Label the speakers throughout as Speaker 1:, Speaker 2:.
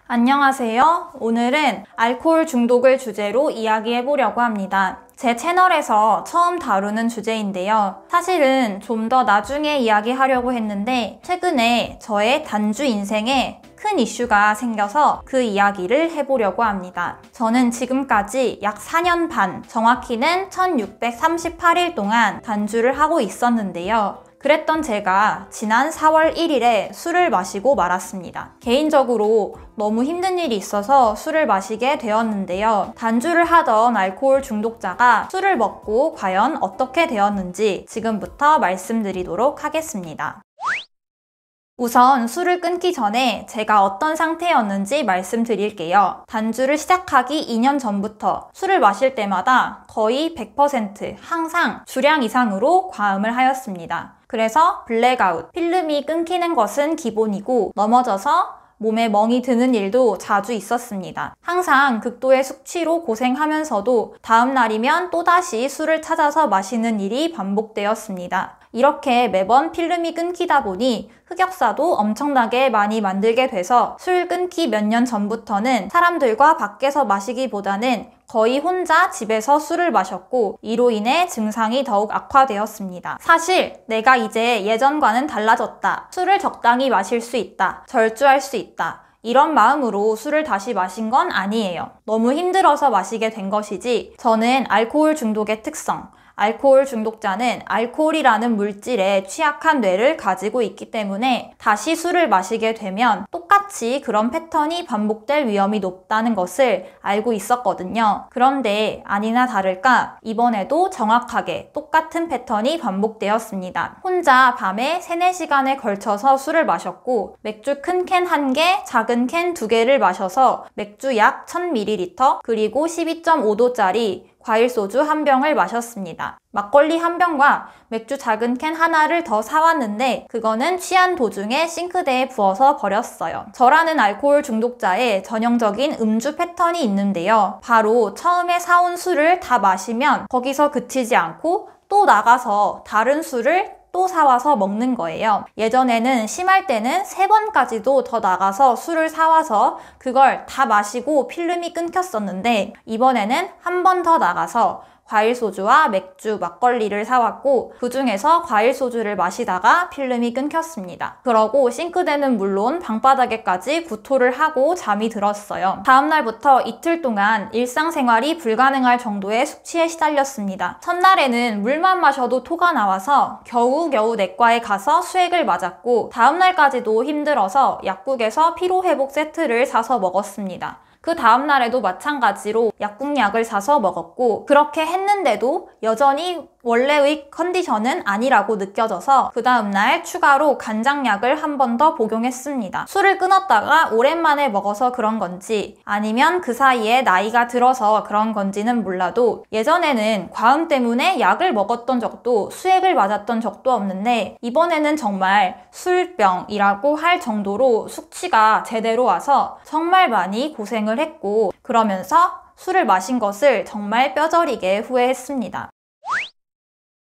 Speaker 1: 안녕하세요. 오늘은 알코올 중독을 주제로 이야기해 보려고 합니다. 제 채널에서 처음 다루는 주제인데요. 사실은 좀 더 나중에 이야기하려고 했는데 최근에 저의 단주 인생에 큰 이슈가 생겨서 그 이야기를 해보려고 합니다. 저는 지금까지 약 4년 반, 정확히는 1638일 동안 단주를 하고 있었는데요. 그랬던 제가 지난 4월 1일에 술을 마시고 말았습니다. 개인적으로 너무 힘든 일이 있어서 술을 마시게 되었는데요. 단주를 하던 알코올 중독자가 술을 먹고 과연 어떻게 되었는지 지금부터 말씀드리도록 하겠습니다. 우선 술을 끊기 전에 제가 어떤 상태였는지 말씀드릴게요. 단주를 시작하기 2년 전부터 술을 마실 때마다 거의 100% 항상 주량 이상으로 과음을 하였습니다. 그래서 블랙아웃, 필름이 끊기는 것은 기본이고 넘어져서 몸에 멍이 드는 일도 자주 있었습니다. 항상 극도의 숙취로 고생하면서도 다음 날이면 또다시 술을 찾아서 마시는 일이 반복되었습니다. 이렇게 매번 필름이 끊기다 보니 흑역사도 엄청나게 많이 만들게 돼서 술 끊기 몇 년 전부터는 사람들과 밖에서 마시기보다는 거의 혼자 집에서 술을 마셨고 이로 인해 증상이 더욱 악화되었습니다. 사실 내가 이제 예전과는 달라졌다. 술을 적당히 마실 수 있다. 절주할 수 있다. 이런 마음으로 술을 다시 마신 건 아니에요. 너무 힘들어서 마시게 된 것이지 저는 알코올 중독의 특성, 알코올 중독자는 알코올이라는 물질에 취약한 뇌를 가지고 있기 때문에 다시 술을 마시게 되면 똑같이 그런 패턴이 반복될 위험이 높다는 것을 알고 있었거든요. 그런데 아니나 다를까 이번에도 정확하게 똑같은 패턴이 반복되었습니다. 혼자 밤에 3, 4시간에 걸쳐서 술을 마셨고 맥주 큰 캔 1개, 작은 캔 2개를 마셔서 맥주 약 1000ml 그리고 12.5도짜리 과일 소주 1병을 마셨습니다. 막걸리 1병과 맥주 작은 캔 하나를 더 사왔는데 그거는 취한 도중에 싱크대에 부어서 버렸어요. 저라는 알코올 중독자의 전형적인 음주 패턴이 있는데요. 바로 처음에 사온 술을 다 마시면 거기서 그치지 않고 또 나가서 다른 술을 또 사와서 먹는 거예요. 예전에는 심할 때는 3번까지도 더 나가서 술을 사와서 그걸 다 마시고 필름이 끊겼었는데 이번에는 한 번 더 나가서 과일 소주와 맥주, 막걸리를 사왔고 그 중에서 과일 소주를 마시다가 필름이 끊겼습니다. 그러고 싱크대는 물론 방바닥에까지 구토를 하고 잠이 들었어요. 다음날부터 이틀 동안 일상생활이 불가능할 정도의 숙취에 시달렸습니다. 첫날에는 물만 마셔도 토가 나와서 겨우겨우 내과에 가서 수액을 맞았고 다음날까지도 힘들어서 약국에서 피로회복 세트를 사서 먹었습니다. 그 다음날에도 마찬가지로 약국약을 사서 먹었고 그렇게 했는데도 여전히 원래의 컨디션은 아니라고 느껴져서 그 다음날 추가로 간장약을 한 번 더 복용했습니다. 술을 끊었다가 오랜만에 먹어서 그런 건지 아니면 그 사이에 나이가 들어서 그런 건지는 몰라도 예전에는 과음 때문에 약을 먹었던 적도 수액을 맞았던 적도 없는데 이번에는 정말 술병이라고 할 정도로 숙취가 제대로 와서 정말 많이 고생을 했고 그러면서 술을 마신 것을 정말 뼈저리게 후회했습니다.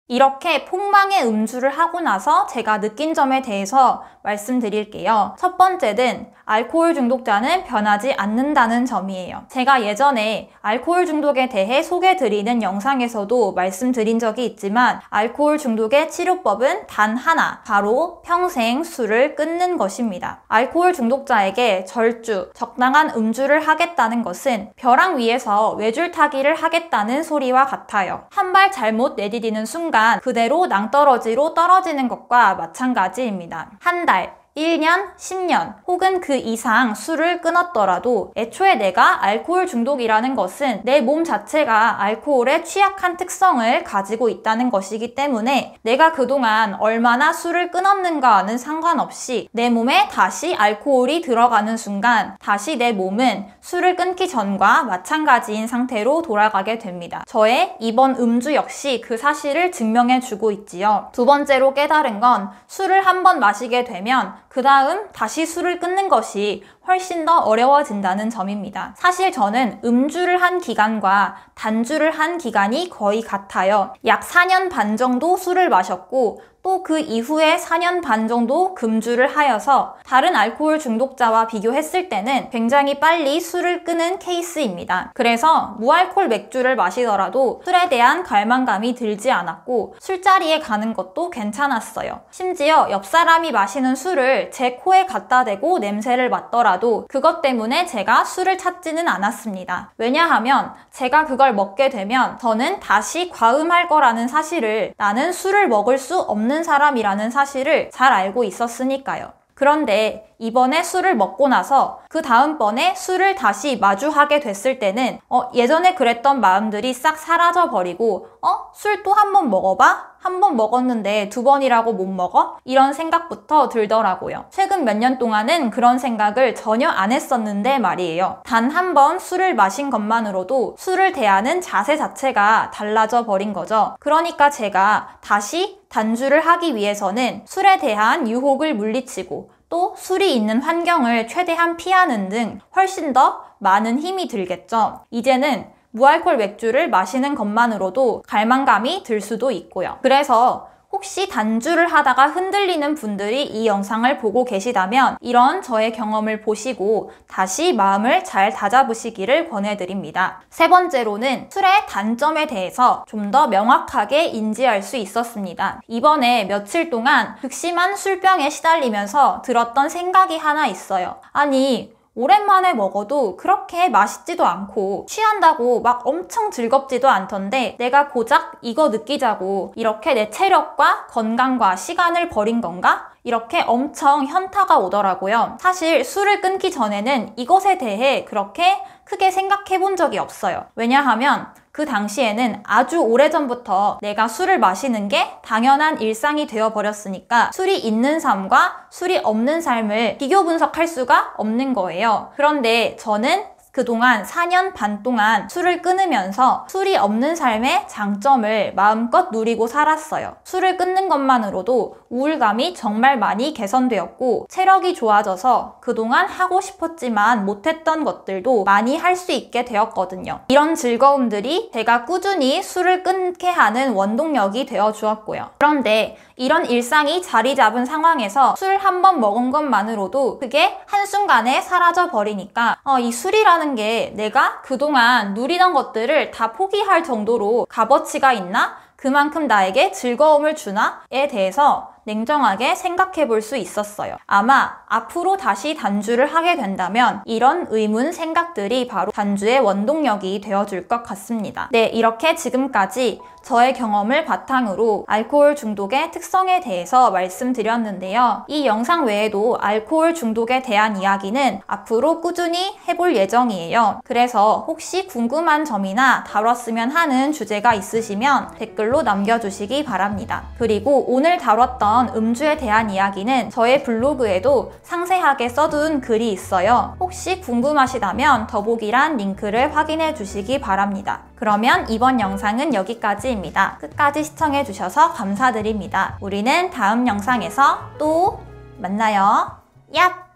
Speaker 1: 이렇게 폭망의 음주를 하고 나서 제가 느낀 점에 대해서 말씀드릴게요. 첫 번째는 알코올 중독자는 변하지 않는다는 점이에요. 제가 예전에 알코올 중독에 대해 소개드리는 영상에서도 말씀드린 적이 있지만 알코올 중독의 치료법은 단 하나, 바로 평생 술을 끊는 것입니다. 알코올 중독자에게 절주, 적당한 음주를 하겠다는 것은 벼랑 위에서 외줄타기를 하겠다는 소리와 같아요. 한 발 잘못 내디디는 순간 그대로 낭떠러지로 떨어지는 것과 마찬가지입니다. 한 달, 1년, 10년 혹은 그 이상 술을 끊었더라도 애초에 내가 알코올 중독이라는 것은 내 몸 자체가 알코올에 취약한 특성을 가지고 있다는 것이기 때문에 내가 그동안 얼마나 술을 끊었는가와는 상관없이 내 몸에 다시 알코올이 들어가는 순간 다시 내 몸은 술을 끊기 전과 마찬가지인 상태로 돌아가게 됩니다. 저의 이번 음주 역시 그 사실을 증명해주고 있지요. 두 번째로 깨달은 건 술을 한 번 마시게 되면 그 다음 다시 술을 끊는 것이 훨씬 더 어려워진다는 점입니다. 사실 저는 음주를 한 기간과 단주를 한 기간이 거의 같아요. 약 4년 반 정도 술을 마셨고 또 그 이후에 4년 반 정도 금주를 하여서 다른 알코올 중독자와 비교했을 때는 굉장히 빨리 술을 끄는 케이스입니다. 그래서 무알콜 맥주를 마시더라도 술에 대한 갈망감이 들지 않았고 술자리에 가는 것도 괜찮았어요. 심지어 옆 사람이 마시는 술을 제 코에 갖다 대고 냄새를 맡더라도 그것 때문에 제가 술을 찾지는 않았습니다. 왜냐하면 제가 그걸 먹게 되면 저는 다시 과음할 거라는 사실을, 나는 술을 먹을 수 없는 사람이라는 사실을 잘 알고 있었으니까요. 그런데 이번에 술을 먹고 나서 그 다음번에 술을 다시 마주하게 됐을 때는 예전에 그랬던 마음들이 싹 사라져버리고 술 또 한 번 먹어봐? 한 번 먹었는데 두 번이라고 못 먹어? 이런 생각부터 들더라고요. 최근 몇 년 동안은 그런 생각을 전혀 안 했었는데 말이에요. 단 한 번 술을 마신 것만으로도 술을 대하는 자세 자체가 달라져 버린 거죠. 그러니까 제가 다시 단주를 하기 위해서는 술에 대한 유혹을 물리치고 또 술이 있는 환경을 최대한 피하는 등 훨씬 더 많은 힘이 들겠죠. 이제는 무알콜 맥주를 마시는 것만으로도 갈망감이 들 수도 있고요. 그래서 혹시 단주를 하다가 흔들리는 분들이 이 영상을 보고 계시다면 이런 저의 경험을 보시고 다시 마음을 잘 다잡으시기를 권해드립니다. 세 번째로는 술의 단점에 대해서 좀 더 명확하게 인지할 수 있었습니다. 이번에 며칠 동안 극심한 술병에 시달리면서 들었던 생각이 하나 있어요. 아니, 오랜만에 먹어도 그렇게 맛있지도 않고 취한다고 막 엄청 즐겁지도 않던데 내가 고작 이거 느끼자고 이렇게 내 체력과 건강과 시간을 버린 건가? 이렇게 엄청 현타가 오더라고요. 사실 술을 끊기 전에는 이것에 대해 그렇게 크게 생각해 본 적이 없어요. 왜냐하면 그 당시에는 아주 오래전부터 내가 술을 마시는 게 당연한 일상이 되어버렸으니까 술이 있는 삶과 술이 없는 삶을 비교 분석할 수가 없는 거예요. 그런데 저는 그동안 4년 반 동안 술을 끊으면서 술이 없는 삶의 장점을 마음껏 누리고 살았어요. 술을 끊는 것만으로도 우울감이 정말 많이 개선되었고 체력이 좋아져서 그동안 하고 싶었지만 못했던 것들도 많이 할 수 있게 되었거든요. 이런 즐거움들이 제가 꾸준히 술을 끊게 하는 원동력이 되어 주었고요. 그런데 이런 일상이 자리 잡은 상황에서 술 한 번 먹은 것만으로도 그게 한순간에 사라져 버리니까 이 술이라는 게 내가 그동안 누리던 것들을 다 포기할 정도로 값어치가 있나? 그만큼 나에게 즐거움을 주나?에 대해서 냉정하게 생각해 볼 수 있었어요. 아마 앞으로 다시 단주를 하게 된다면 이런 의문 생각들이 바로 단주의 원동력이 되어줄 것 같습니다. 네, 이렇게 지금까지 저의 경험을 바탕으로 알코올 중독의 특성에 대해서 말씀드렸는데요. 이 영상 외에도 알코올 중독에 대한 이야기는 앞으로 꾸준히 해볼 예정이에요. 그래서 혹시 궁금한 점이나 다뤘으면 하는 주제가 있으시면 댓글로 남겨주시기 바랍니다. 그리고 오늘 다뤘던 음주에 대한 이야기는 저의 블로그에도 상세하게 써둔 글이 있어요. 혹시 궁금하시다면 더보기란 링크를 확인해 주시기 바랍니다. 그러면 이번 영상은 여기까지입니다. 끝까지 시청해 주셔서 감사드립니다. 우리는 다음 영상에서 또 만나요. 얍!